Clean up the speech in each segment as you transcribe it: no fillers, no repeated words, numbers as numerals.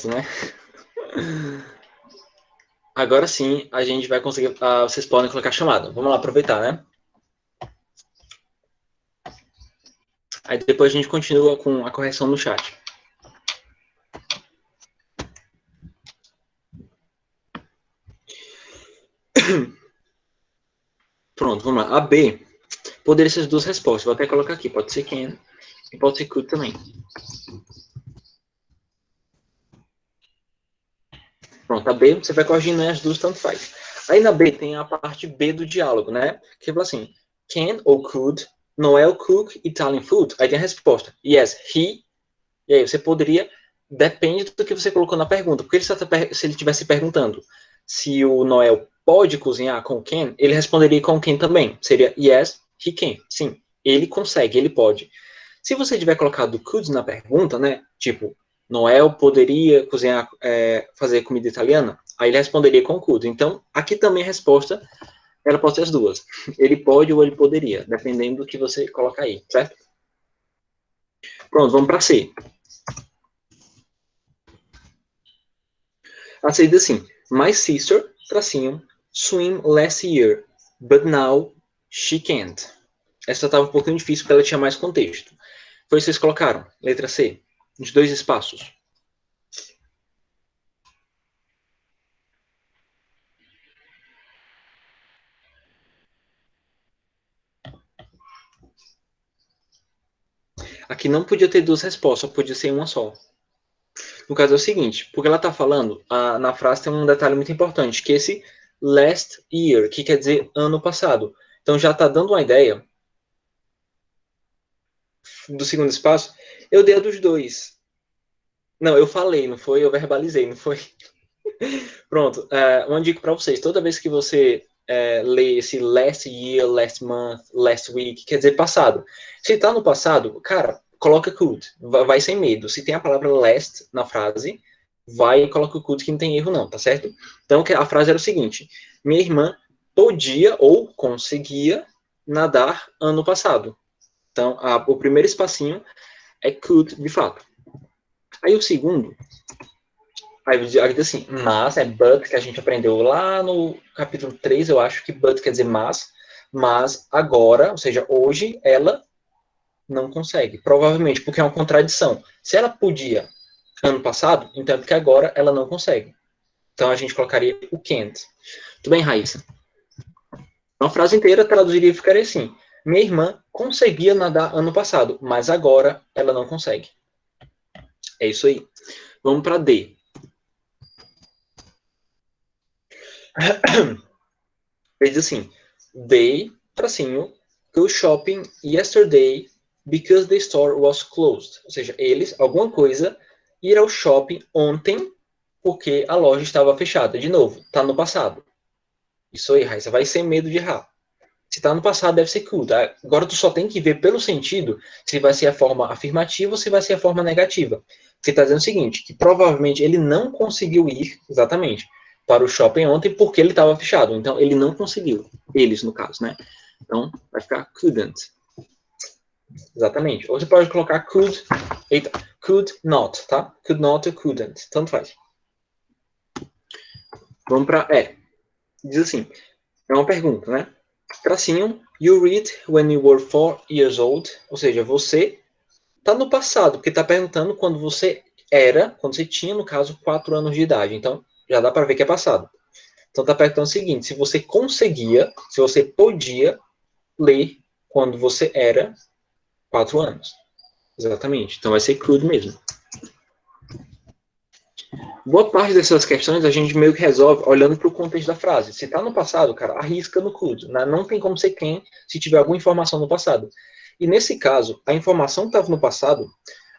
né? Agora sim, a gente vai conseguir... vocês podem colocar chamada. Vamos lá aproveitar, né? Aí depois a gente continua com a correção no chat. Pronto, vamos lá. A B poderia ser as duas respostas. Vou até colocar aqui. Pode ser can e pode ser could também. Pronto, a B você vai corrigindo, né? As duas tanto faz. Aí na B tem a parte B do diálogo, né? Que fala assim, can ou could Noel cook Italian food? Aí tem a resposta. Yes, he. E aí você poderia... Depende do que você colocou na pergunta. Porque se ele estivesse perguntando se o Noel pode cozinhar com can, ele responderia com can também. Seria yes, he can. Sim, ele consegue, ele pode. Se você tiver colocado could na pergunta, né? Tipo, Noel poderia cozinhar, fazer comida italiana? Aí ele responderia com could. Então, aqui também a resposta, ela pode ser as duas. Ele pode ou ele poderia, dependendo do que você coloca aí, certo? Pronto, vamos para C. A C diz assim, my sister, tracinho, swim last year, but now she can't. Essa estava um pouquinho difícil porque ela tinha mais contexto. Foi isso que vocês colocaram, letra C, de 2 espaços. Aqui não podia ter duas respostas, só podia ser uma só. No caso é o seguinte, porque ela está falando, na frase tem um detalhe muito importante, que esse last year, que quer dizer ano passado. Então já está dando uma ideia do segundo espaço. Eu dei a dos dois. Não, eu falei, não foi? Eu verbalizei, não foi? Pronto, uma dica para vocês. Toda vez que você lê esse last year, last month, last week, quer dizer passado. Se está no passado, cara, coloca could. Vai sem medo. Se tem a palavra last na frase, vai e coloca o could que não tem erro não, tá certo? Então a frase era o seguinte. Minha irmã podia ou conseguia nadar ano passado. Então o primeiro espacinho é could de fato. Aí o segundo aí diz assim, mas é but, que a gente aprendeu lá no capítulo 3, eu acho que but quer dizer mas agora, ou seja, hoje, ela não consegue. Provavelmente porque é uma contradição. Se ela podia ano passado, então é porque agora ela não consegue. Então a gente colocaria o can't. Tudo bem, Raíssa? Uma frase inteira traduziria e ficaria assim. Minha irmã conseguia nadar ano passado, mas agora ela não consegue. É isso aí. Vamos para D. Ele diz assim, they, tracinho, go shopping yesterday because the store was closed. Ou seja, eles, alguma coisa, ir ao shopping ontem porque a loja estava fechada. De novo, está no passado. Isso aí, Raíssa, vai sem medo de errar. Se está no passado, deve ser could. Agora tu só tem que ver pelo sentido se vai ser a forma afirmativa ou se vai ser a forma negativa. Você está dizendo o seguinte, que provavelmente ele não conseguiu ir, exatamente, para o shopping ontem porque ele estava fechado. Então, ele não conseguiu. Eles, no caso, né? Então, vai ficar couldn't. Exatamente. Ou você pode colocar could, eita, could not, tá? Could not ou couldn't. Tanto faz. Vamos para E. Diz assim, é uma pergunta, né? Tracinho, you read when you were 4 years old. Ou seja, você está no passado, porque está perguntando quando você era, quando você tinha, no caso, 4 anos de idade. Então, já dá para ver que é passado. Então, está perguntando o seguinte, se você conseguia, se você podia ler quando você era 4 anos. Exatamente. Então, vai ser could mesmo. Boa parte dessas questões a gente meio que resolve olhando para o contexto da frase. Se está no passado, cara, arrisca no could. Né? Não tem como ser quem se tiver alguma informação no passado. E nesse caso, a informação que estava no passado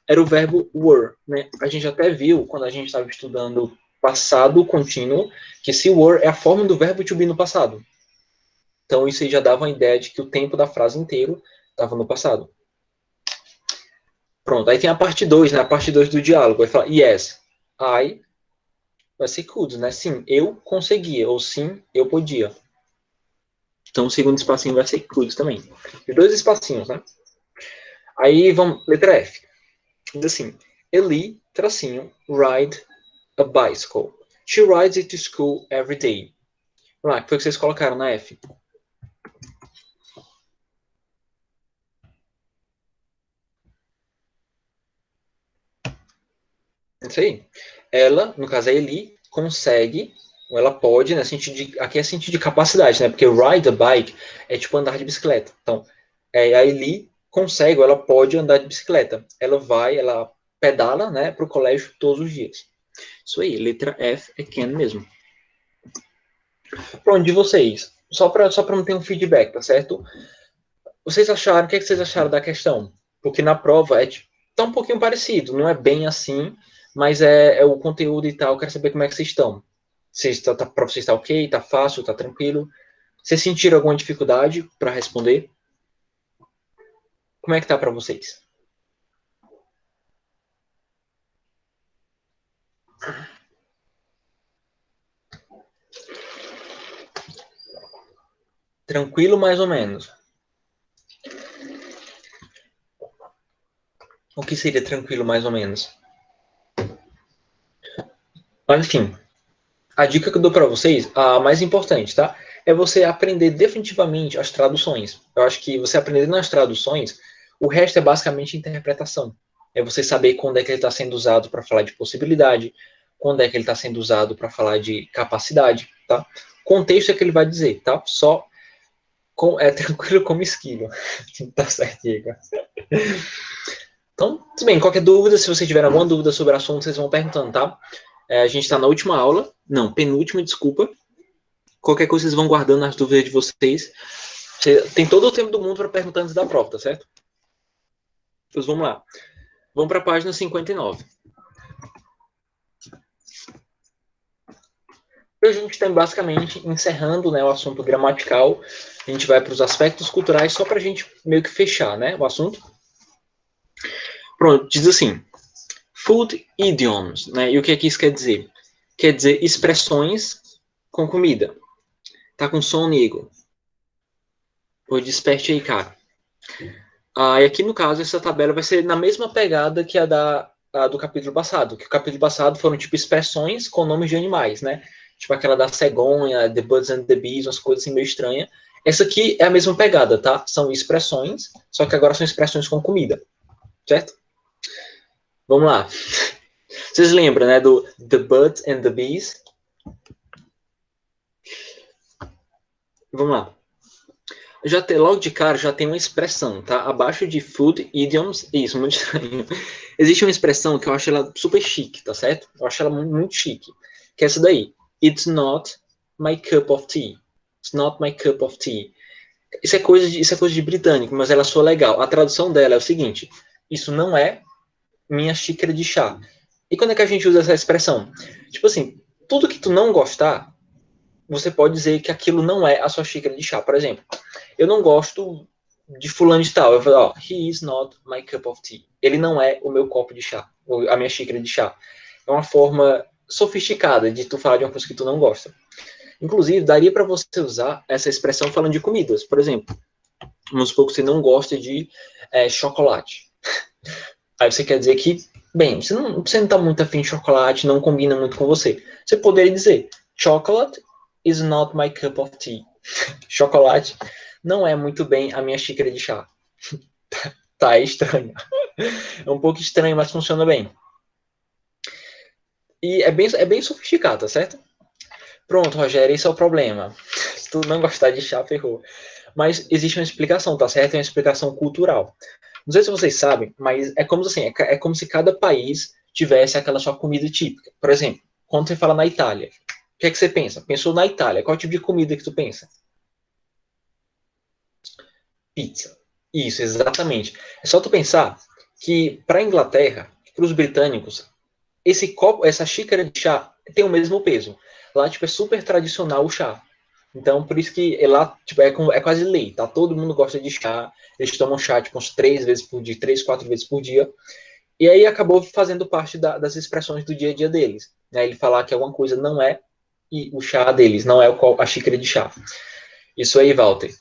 era o verbo were. Né? A gente até viu, quando a gente estava estudando passado contínuo, que se were é a forma do verbo to be no passado. Então isso aí já dava uma ideia de que o tempo da frase inteiro estava no passado. Pronto, aí tem a parte 2, né? A parte 2 do diálogo. Vai falar, yes, I, vai ser could, né? Sim, eu conseguia, ou sim, eu podia. Então o segundo espacinho vai ser could também. E 2 espacinhos, né? Aí vamos, letra F. Diz assim, Eli, tracinho, ride a bicycle. She rides it to school every day. Vamos lá, o que foi que vocês colocaram na F? Isso aí. Ela, no caso a Eli, consegue, ou ela pode, né, aqui é sentido de capacidade, né, porque ride a bike é tipo andar de bicicleta. Então, a Eli consegue, ou ela pode andar de bicicleta. Ela pedala, né, para o colégio todos os dias. Isso aí, letra F é can mesmo. Pronto, de vocês, só para não ter um feedback, tá certo? Vocês acharam, o que vocês acharam da questão? Porque na prova tá um pouquinho parecido, não é bem assim, mas é o conteúdo e tal. Eu quero saber como é que vocês estão. Para vocês está ok? Está fácil? Está tranquilo? Vocês sentiram alguma dificuldade para responder? Como é que tá para vocês? Tranquilo, mais ou menos. O que seria tranquilo, mais ou menos? Mas, enfim, a dica que eu dou para vocês, a mais importante, tá? É você aprender definitivamente as traduções. Eu acho que você aprendendo as traduções, o resto é basicamente interpretação. É você saber quando é que ele está sendo usado para falar de possibilidade, quando é que ele está sendo usado para falar de capacidade, tá? Contexto é que ele vai dizer, tá? Só é tranquilo como esquilo. Tá certo, Diego. Então, tudo bem. Qualquer dúvida, se vocês tiverem alguma dúvida sobre o assunto, vocês vão perguntando, tá? A gente está na última aula. Não, penúltima, desculpa. Qualquer coisa, vocês vão guardando as dúvidas de vocês. Tem todo o tempo do mundo para perguntar antes da prova, tá certo? Então, vamos lá. Vamos para a página 59. A gente está basicamente encerrando, né, o assunto gramatical. A gente vai para os aspectos culturais só para a gente meio que fechar, né, o assunto. Pronto, diz assim, food idioms, né, e o que é que isso quer dizer? Quer dizer expressões com comida. Tá com sono, Igor? Pois desperte aí, cara. E aqui, no caso, essa tabela vai ser na mesma pegada que a do capítulo passado. Que o capítulo passado foram, tipo, expressões com nomes de animais, né? Tipo aquela da cegonha, The Birds and the Bees, umas coisas assim meio estranhas. Essa aqui é a mesma pegada, tá? São expressões, só que agora são expressões com comida, certo? Vamos lá. Vocês lembram, né, do The Birds and the Bees? Vamos lá. Logo de cara, já tem uma expressão, tá? Abaixo de food, idioms, isso, muito estranho. Existe uma expressão que eu acho ela super chique, tá certo? Eu acho ela muito chique. Que é essa daí. It's not my cup of tea. It's not my cup of tea. Isso é coisa de britânico, mas ela soa legal. A tradução dela é o seguinte. Isso não é minha xícara de chá. E quando é que a gente usa essa expressão? Tipo assim, tudo que tu não gostar, você pode dizer que aquilo não é a sua xícara de chá. Por exemplo, eu não gosto de fulano de tal. Eu falo, ó, he is not my cup of tea. Ele não é o meu copo de chá, ou a minha xícara de chá. É uma forma sofisticada de tu falar de uma coisa que tu não gosta. Inclusive, daria para você usar essa expressão falando de comidas. Por exemplo, vamos supor que você não gosta de chocolate. Aí você quer dizer que, bem, você não tá muito afim de chocolate, não combina muito com você. Você poderia dizer, chocolate is not my cup of tea. Chocolate não é muito bem a minha xícara de chá. Tá, é estranho. É um pouco estranho, mas funciona bem. E é bem sofisticado, tá certo? Pronto, Rogério, esse é o problema. Se tu não gostar de chá, ferrou. Mas existe uma explicação, tá certo? É uma explicação cultural. Não sei se vocês sabem, mas é como assim, é como se cada país tivesse aquela sua comida típica. Por exemplo, quando você fala na Itália, o que é que você pensa? Pensou na Itália, qual tipo de comida que tu pensa? Pizza. Isso, exatamente. É só tu pensar que para a Inglaterra, para os britânicos, esse copo, essa xícara de chá tem o mesmo peso. Lá, tipo, é super tradicional o chá. Então, por isso que lá, tipo, é quase lei, tá? Todo mundo gosta de chá. Eles tomam chá, tipo, uns 3 vezes por dia, 3, 4 vezes por dia. E aí acabou fazendo parte das expressões do dia a dia deles. Né? Ele falar que alguma coisa não é e o chá deles, não é a xícara de chá. Isso aí, Walter.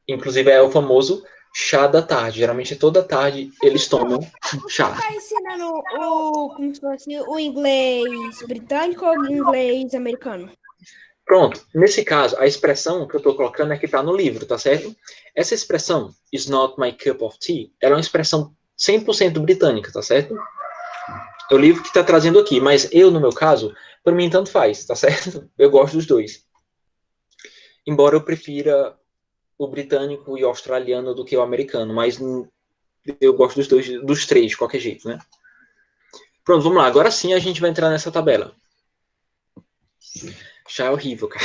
Inclusive, é o famoso chá da tarde. Geralmente toda tarde eles tomam chá. Você tá ensinando como se fosse o inglês britânico ou o inglês americano? Pronto, nesse caso, a expressão que eu estou colocando é que está no livro, tá certo? Essa expressão, is not my cup of tea, ela é uma expressão 100% britânica, tá certo? É o livro que está trazendo aqui, mas eu, no meu caso, para mim tanto faz, tá certo? Eu gosto dos dois. Embora eu prefira o britânico e o australiano do que o americano, mas eu gosto dos dois, dos três, de qualquer jeito, né? Pronto, vamos lá. Agora sim a gente vai entrar nessa tabela. Já é horrível, cara.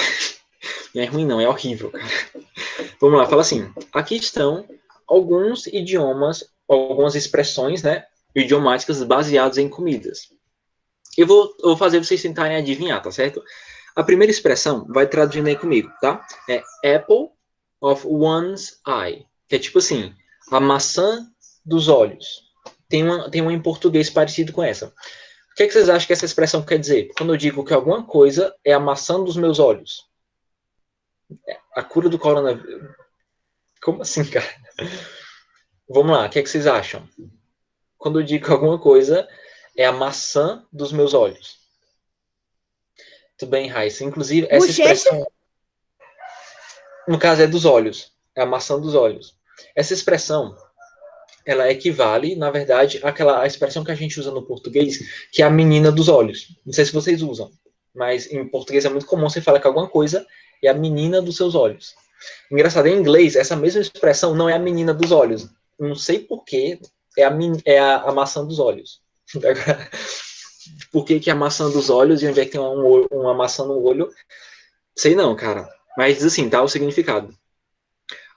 Não é ruim, não, é horrível, cara. Vamos lá, fala assim. Aqui estão alguns idiomas, algumas expressões, né, idiomáticas baseadas em comidas. Eu vou fazer vocês tentarem adivinhar, tá certo? A primeira expressão, vai traduzindo aí comigo, tá? É apple of one's eye, que é tipo assim, a maçã dos olhos. Tem uma em português parecido com essa. O que, é que vocês acham que essa expressão quer dizer? Quando eu digo que alguma coisa é a maçã dos meus olhos. A cura do coronavírus. Como assim, cara? Vamos lá, o que, é que vocês acham? Quando eu digo que alguma coisa é a maçã dos meus olhos. Tudo bem, Raíssa. Inclusive, essa Bochecha? expressão, no caso, é dos olhos. É a maçã dos olhos. Essa expressão, ela equivale, na verdade, àquela expressão que a gente usa no português, que é a menina dos olhos. Não sei se vocês usam, mas em português é muito comum você falar que alguma coisa é a menina dos seus olhos. Engraçado, em inglês, essa mesma expressão não é a menina dos olhos. Não sei porquê, a maçã dos olhos. Por que, que é a maçã dos olhos e onde é que tem uma maçã no olho? Sei não, cara. Mas diz assim, tá? O significado.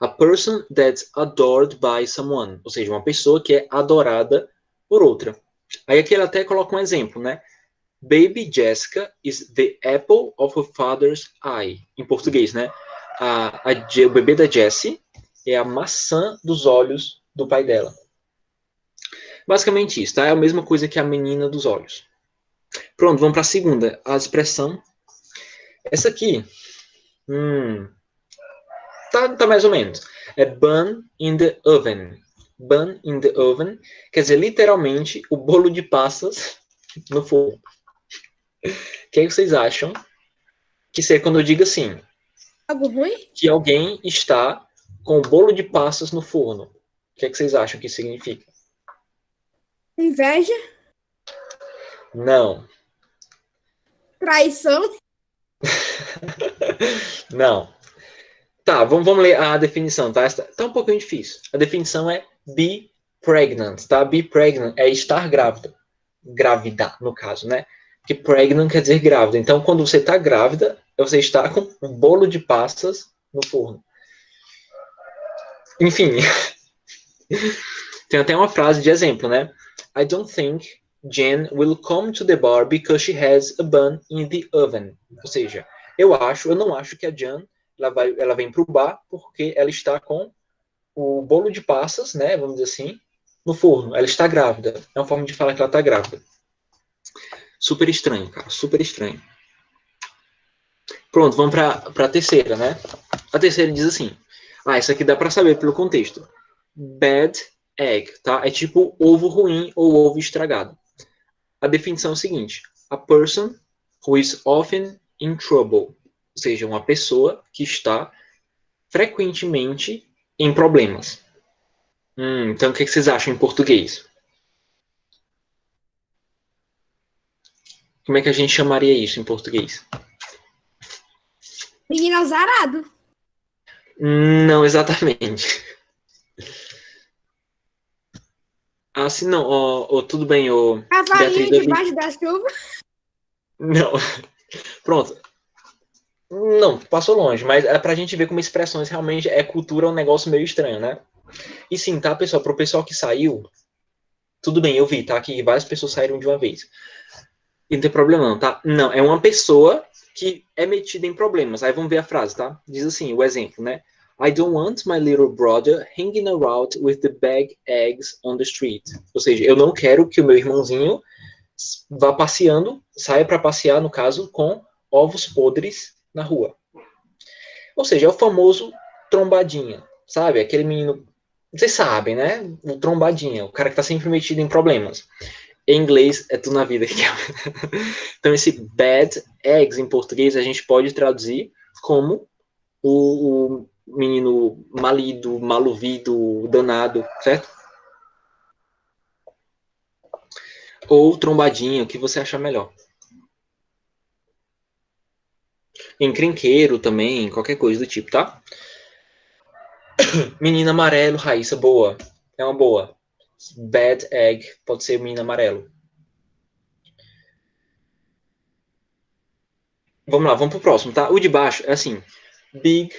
A person that's adored by someone. Ou seja, uma pessoa que é adorada por outra. Aí aqui ele até coloca um exemplo, né? Baby Jessica is the apple of her father's eye. Em português, né? O bebê da Jessie é a maçã dos olhos do pai dela. Basicamente isso, tá? É a mesma coisa que a menina dos olhos. Pronto, vamos para a segunda. A expressão. Essa aqui. Tá mais ou menos. É burn in the oven. Burn in the oven quer dizer literalmente o bolo de passas no forno. O que, é que vocês acham que seria quando eu digo assim? Algo ruim? Que alguém está com o bolo de passas no forno. O que, é que vocês acham que isso significa? Inveja? Não. Traição? Não. Tá, vamos ler a definição, tá? Tá um pouquinho difícil. A definição é be pregnant, tá? Be pregnant é estar grávida. Grávida, no caso, né? Porque pregnant quer dizer grávida. Então, quando você está grávida, você está com um bolo de passas no forno. Enfim, tem até uma frase de exemplo, né? I don't think Jen will come to the bar because she has a bun in the oven. Ou seja, eu não acho que a Jen ela vem para o bar porque ela está com o bolo de passas, né? Vamos dizer assim, no forno. Ela está grávida. É uma forma de falar que ela está grávida. Super estranho, cara. Super estranho. Pronto, vamos para a terceira, né? A terceira diz assim. Essa aqui dá para saber pelo contexto. Bad egg, tá? É tipo ovo ruim ou ovo estragado. A definição é o seguinte: a person who is often in trouble. Ou seja, uma pessoa que está frequentemente em problemas. Então, o que vocês acham em português? Como é que a gente chamaria isso em português? Menino azarado. Não exatamente. Ah, sim, não. Tudo bem, Beatriz. Cavalinho debaixo da chuva. Não. Pronto. Não, passou longe, mas é pra gente ver como expressões realmente é cultura, é um negócio meio estranho, né? E sim, tá, pessoal? Pro pessoal que saiu, tudo bem, eu vi, tá? Que várias pessoas saíram de uma vez. E não tem problema não, tá? Não, é uma pessoa que é metida em problemas. Aí vamos ver a frase, tá? Diz assim, o exemplo, né? I don't want my little brother hanging around with the bag eggs on the street. Ou seja, eu não quero que o meu irmãozinho vá passeando, saia para passear, no caso, com ovos podres na rua. Ou seja, é o famoso trombadinha, sabe? Aquele menino Vocês sabem, né? O trombadinha, o cara que tá sempre metido em problemas. Em inglês, é tudo na vida. Então, esse bad eggs, em português, a gente pode traduzir como o menino malido, maluvido, danado, certo? Ou trombadinho, o que você achar melhor. Encrenqueiro também, qualquer coisa do tipo, tá? Menino amarelo, Raíssa, boa. É uma boa. Bad egg, pode ser menino amarelo. Vamos lá, vamos pro próximo, tá? O de baixo é assim, big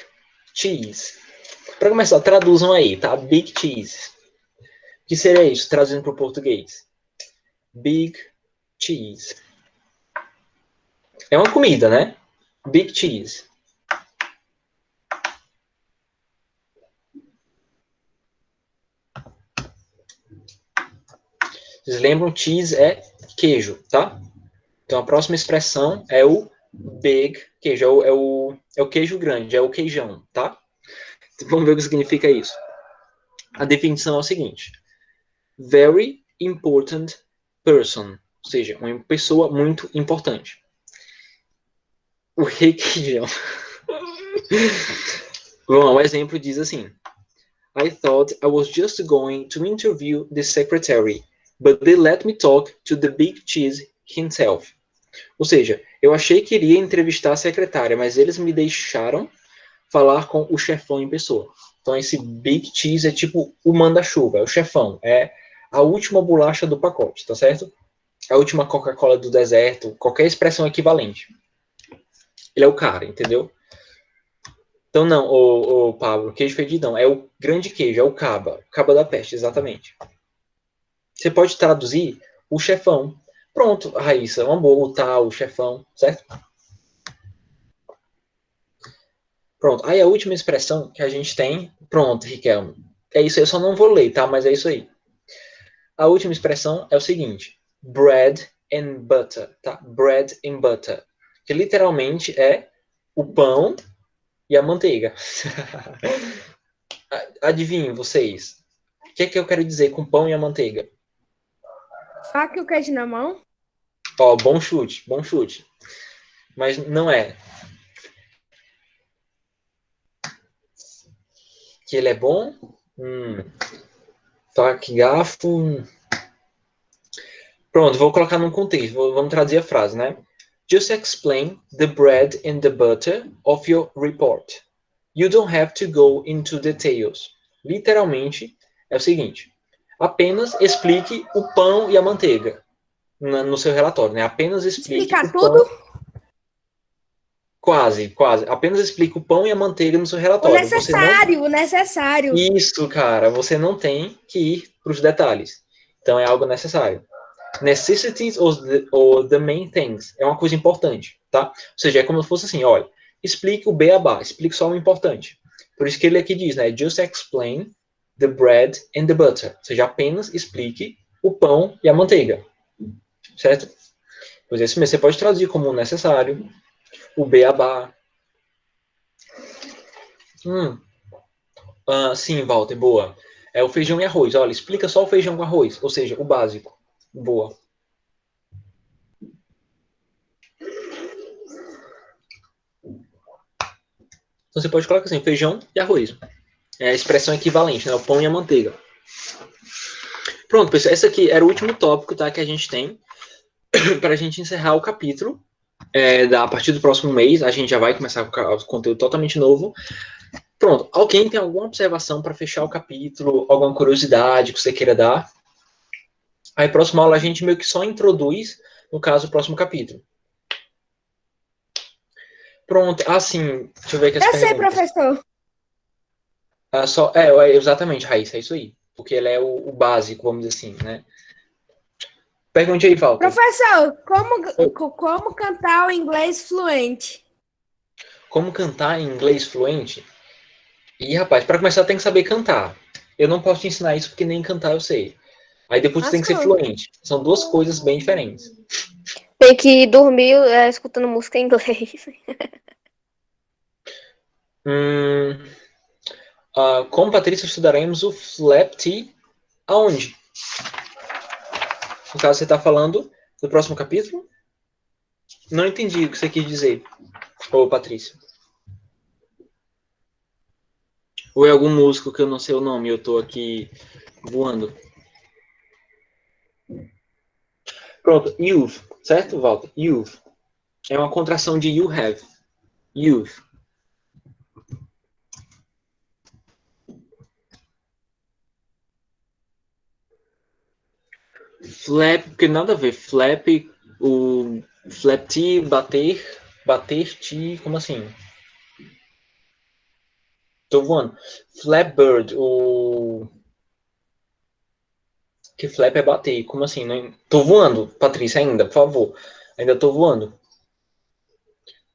cheese. Para começar, traduzam aí, tá? Big cheese. O que seria isso, traduzindo para o português? Big cheese. É uma comida, né? Big cheese. Vocês lembram? Cheese é queijo, tá? Então a próxima expressão é o big queijo. É o queijo grande, é o queijão, tá? Vamos ver o que significa isso. A definição é o seguinte: very important person. Ou seja, uma pessoa muito importante. O requeijão. Bom, o exemplo diz assim: I thought I was just going to interview the secretary, but they let me talk to the big cheese himself. Ou seja, eu achei que iria entrevistar a secretária, mas eles me deixaram falar com o chefão em pessoa. Então esse big cheese é tipo o manda-chuva, é o chefão, é a última bolacha do pacote, tá certo? A última Coca-Cola do deserto, qualquer expressão equivalente. Ele é o cara, entendeu? Então não, o Pablo, queijo fedidão, é o grande queijo, é o caba da peste, exatamente. Você pode traduzir o chefão. Pronto, Raíssa, uma boa, o tal, o chefão, certo? Pronto, aí a última expressão que a gente tem, pronto, Riquelme, é isso aí, eu só não vou ler, tá? Mas é isso aí. A última expressão é o seguinte, bread and butter, tá? Bread and butter, que literalmente é o pão e a manteiga. Adivinhem vocês, o que é que eu quero dizer com pão e a manteiga? Faca e o queijo na mão? Ó, bom chute, bom chute. Mas não é. Que ele é bom? Toque, garfo. Pronto, vou colocar num contexto. Vamos traduzir a frase, né? Just explain the bread and the butter of your report. You don't have to go into details. Literalmente, é o seguinte. Apenas explique o pão e a manteiga no seu relatório, né? Apenas explique Explicar o tudo? pão. Quase, quase. Apenas explique o pão e a manteiga no seu O relatório. Você não. necessário, o necessário. Isso, cara. Você não tem que ir para os detalhes. Então é algo necessário. Necessities or the main things. É uma coisa importante, tá? Ou seja, é como se fosse assim, olha, explique o beabá, explique só o importante. Por isso que ele aqui diz, né? Just explain the bread and the butter. Ou seja, apenas explique o pão e a manteiga. Certo? Pois esse mesmo, você pode traduzir como necessário, o beabá. Sim, Walter, boa. É o feijão e arroz. Olha, explica só o feijão com arroz, ou seja, o básico. Boa. Então você pode colocar assim, feijão e arroz. É a expressão equivalente, né? O pão e a manteiga. Pronto, pessoal. Esse aqui era o último tópico, tá? Que a gente tem para a gente encerrar o capítulo. A partir do próximo mês, a gente já vai começar com o conteúdo totalmente novo. Pronto. Alguém tem alguma observação para fechar o capítulo? Alguma curiosidade que você queira dar? Aí, próxima aula, a gente meio que só introduz, no caso, o próximo capítulo. Pronto. Sim. Deixa eu ver aqui as Eu sei, perguntas. professor. Exatamente, Raíssa, é isso aí. Porque ele é o básico, vamos dizer assim, né? Pergunte aí, Walter. Professor, como cantar o inglês fluente? Como cantar em inglês fluente? E, rapaz, para começar tem que saber cantar. Eu não posso te ensinar isso porque nem cantar eu sei. Aí depois tu tem que ser fluente. São duas coisas bem diferentes. Tem que dormir escutando música em inglês. Com Patrícia estudaremos o flap T aonde? No caso, você está falando do próximo capítulo? Não entendi o que você quis dizer, ô Patrícia. Ou é algum músico que eu não sei o nome, eu estou aqui voando. Pronto, youth, certo, Walter? Youth. É uma contração de you have. Youth. Flap, porque nada a ver. Flap, o flap T, bater T, como assim? Tô voando. Flapbird, o... Que flap é bater, como assim? Não... Tô voando, Patrícia, ainda, por favor. Ainda tô voando.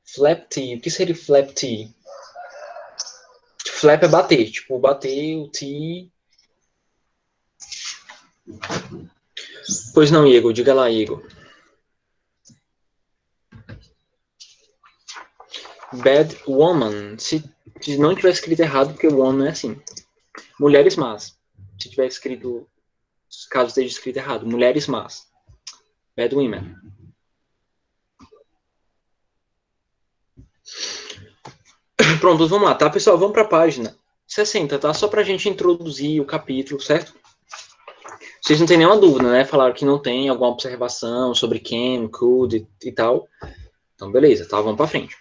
Flap T, o que seria flap T? Flap é bater, tipo, bater o T... Pois não, Igor, diga lá, Igor. Bad woman, se não tiver escrito errado, porque o woman é assim. Mulheres más. Se tiver escrito, caso esteja escrito errado, mulheres más. Bad women. Pronto, vamos lá, tá, pessoal? Vamos para a página 60, tá? Só para a gente introduzir o capítulo, certo? Vocês não têm nenhuma dúvida, né? Falaram que não tem alguma observação sobre can, could e tal. Então, beleza, tá? Vamos para frente.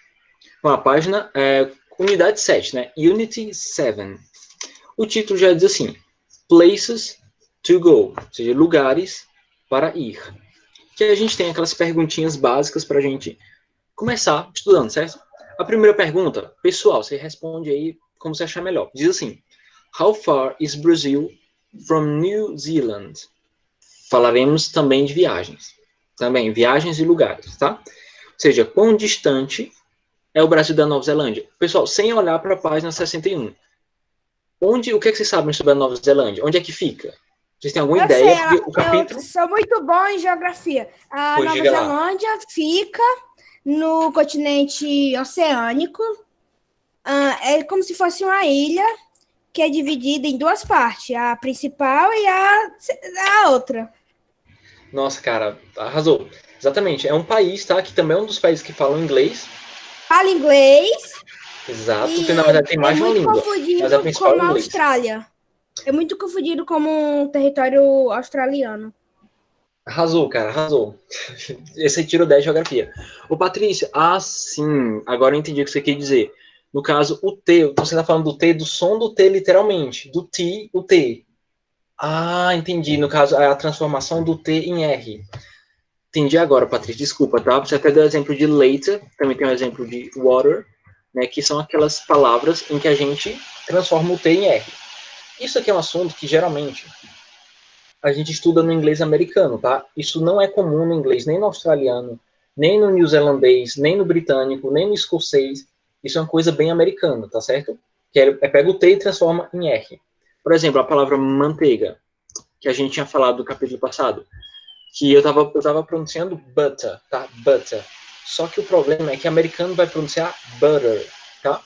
Bom, a página é unidade 7, né? Unity 7. O título já diz assim, Places to go, ou seja, lugares para ir. Que a gente tem aquelas perguntinhas básicas para a gente começar estudando, certo? A primeira pergunta, pessoal, você responde aí como você achar melhor. Diz assim, How far is Brazil from New Zealand? Falaremos também de viagens. Também, viagens e lugares, tá? Ou seja, quão distante é o Brasil da Nova Zelândia? Pessoal, sem olhar para a página 61. O que é que vocês sabem sobre a Nova Zelândia? Onde é que fica? Vocês têm alguma ideia? Sei, O capítulo... eu sou muito bom em geografia. A Pois, Nova diga lá. Zelândia fica no continente oceânico. É como se fosse uma ilha que é dividida em duas partes, a principal e a outra. Nossa, cara, arrasou. Exatamente, é um país, tá? Que também é um dos países que falam inglês. Fala inglês. Exato, E porque na verdade tem mais de uma muito língua. Mas a confundido principal é com o a inglês. Austrália. É muito confundido como um território australiano. Arrasou, cara, arrasou. Esse aí tirou 10 de geografia. Ô, Patrícia, sim, agora eu entendi o que você quer dizer. No caso, o T, você tá falando do T, do som do T, literalmente. Do T, o T. Entendi. No caso, é a transformação do T em R. Entendi agora, Patrícia, desculpa, tá? Você até deu exemplo de later, também tem um exemplo de water, né, que são aquelas palavras em que a gente transforma o T em R. Isso aqui é um assunto que, geralmente, a gente estuda no inglês americano, tá? Isso não é comum no inglês, nem no australiano, nem no neozelandês, nem no britânico, nem no escocês. Isso é uma coisa bem americana, tá certo? Que pega o T e transforma em R. Por exemplo, a palavra manteiga, que a gente tinha falado no capítulo passado, que eu tava pronunciando butter, tá? Butter. Só que o problema é que o americano vai pronunciar butter, tá?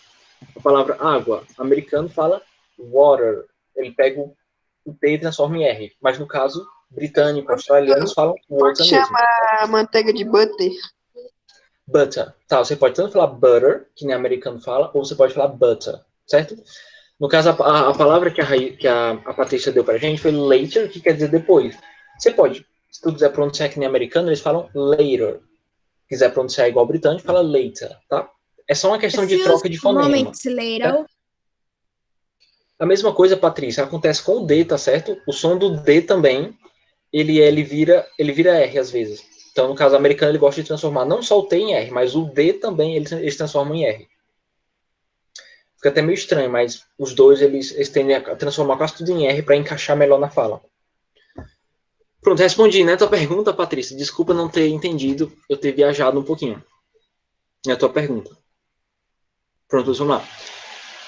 A palavra água, o americano fala water. Ele pega o T e transforma em R. Mas no caso, britânico, australianos falam water mesmo. Pode chamar a manteiga de butter. Butter. Tá, você pode tanto falar butter, que nem americano fala, ou você pode falar butter, certo? No caso, a palavra que a Patrícia deu pra gente foi later, que quer dizer depois. Você pode, se tu quiser pronunciar que nem americano, eles falam later. Se quiser pronunciar igual britânico, fala later, tá? É só uma questão de troca de fonema. Later. A mesma coisa, Patrícia, acontece com o D, tá certo? O som do D também, ele vira R às vezes. Então, no caso americano, ele gosta de transformar não só o T em R, mas o D também eles transformam em R. Fica até meio estranho, mas os dois eles tendem a transformar quase tudo em R para encaixar melhor na fala. Pronto, respondi, né? Tua pergunta, Patrícia. Desculpa não ter entendido, eu ter viajado um pouquinho. É a tua pergunta. Pronto, vamos lá.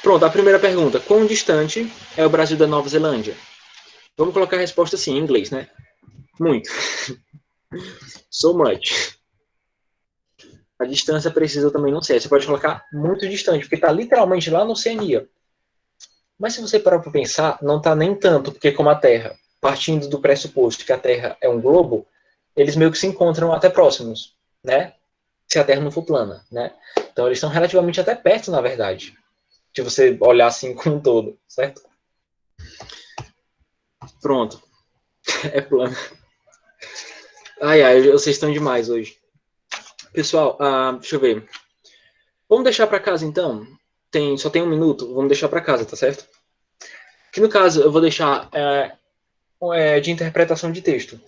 Pronto, a primeira pergunta. Quão distante é o Brasil da Nova Zelândia? Vamos colocar a resposta assim, em inglês, né? Muito. So much. A distância precisa também não ser. Você pode colocar muito distante, porque está literalmente lá na Oceania. Mas se você parar para pensar, não está nem tanto, porque como a Terra, partindo do pressuposto que a Terra é um globo, eles meio que se encontram até próximos, né? Se a Terra não for plana, né? Então eles estão relativamente até perto, na verdade. Se você olhar assim como um todo, certo? Pronto. É plano. Ai, vocês estão demais hoje. Pessoal, deixa eu ver. Vamos deixar para casa, então? Só tem 1 minuto. Vamos deixar para casa, tá certo? Que no caso, eu vou deixar de interpretação de texto.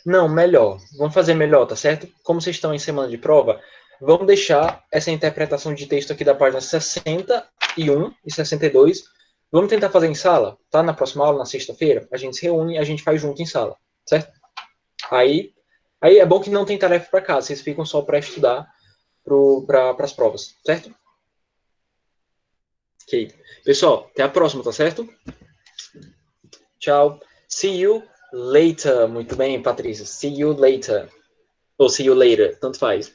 Não, melhor. Vamos fazer melhor, tá certo? Como vocês estão em semana de prova, vamos deixar essa interpretação de texto aqui da página 61 e 62. Vamos tentar fazer em sala, tá? Na próxima aula, na sexta-feira, a gente se reúne e a gente faz junto em sala, certo? Aí é bom que não tem tarefa para casa, vocês ficam só para estudar para as provas, certo? Ok. Pessoal, até a próxima, tá certo? Tchau. See you later. Muito bem, Patrícia. See you later. Ou see you later, tanto faz.